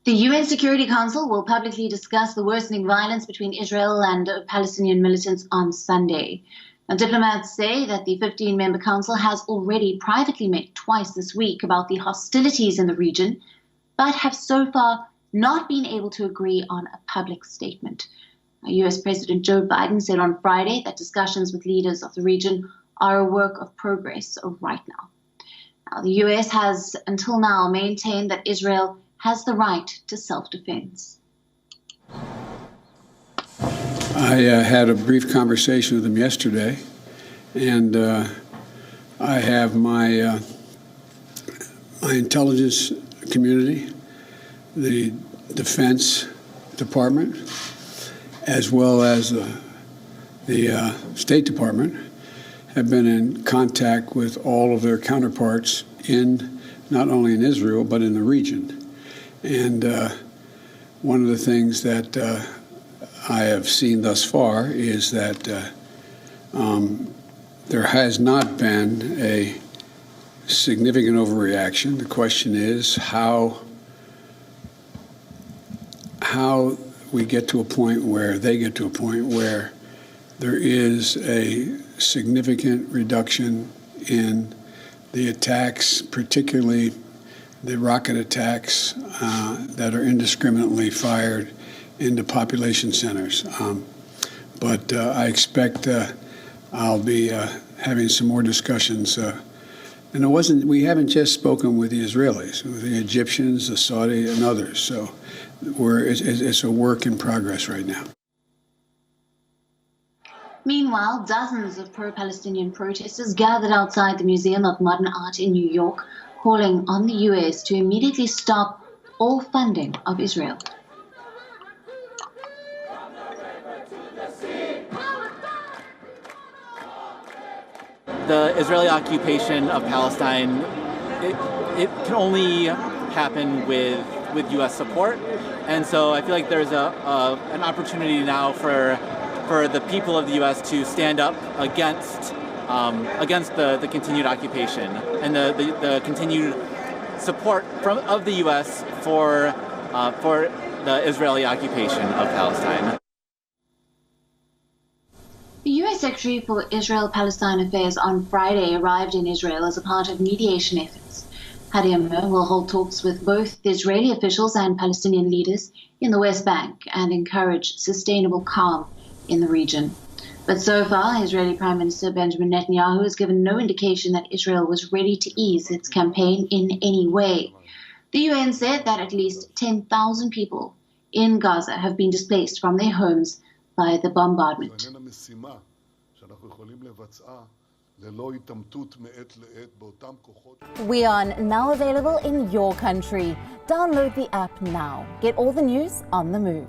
The UN Security Council will publicly discuss the worsening violence between Israel and Palestinian militants on Sunday. Now, diplomats say that the 15-member council has already privately met twice this week about the hostilities in the region, but have so far not been able to agree on a public statement. US President Joe Biden said on Friday that discussions with leaders of the region are a work of progress right now. Now, the US has until now maintained that Israel has the right to self-defense. I had a brief conversation with him yesterday, and I have my intelligence community, the Defense Department, as well as the State Department, have been in contact with all of their counterparts in not only in Israel but in the region. And one of the things that I have seen thus far is that there has not been a significant overreaction. The question is how we get to a point where they get to a point where there is a significant reduction in the attacks, particularly the rocket attacks that are indiscriminately fired into population centers. But I expect I'll be having some more discussions. And we haven't just spoken with the Israelis, with the Egyptians, the Saudi, and others. So it's a work in progress right now. Meanwhile, dozens of pro-Palestinian protesters gathered outside the Museum of Modern Art in New York, calling on the US to immediately stop all funding of Israel. The Israeli occupation of Palestine, it can only happen with US support. And so I feel like there's an opportunity now for the people of the US to stand up against the continued occupation and the continued support of the U.S. for the Israeli occupation of Palestine. The U.S. Secretary for Israel-Palestine Affairs on Friday arrived in Israel as a part of mediation efforts. Hadi Amir will hold talks with both the Israeli officials and Palestinian leaders in the West Bank and encourage sustainable calm in the region. But so far, Israeli Prime Minister Benjamin Netanyahu has given no indication that Israel was ready to ease its campaign in any way. The UN said that at least 10,000 people in Gaza have been displaced from their homes by the bombardment. WION now available in your country. Download the app now. Get all the news on the move.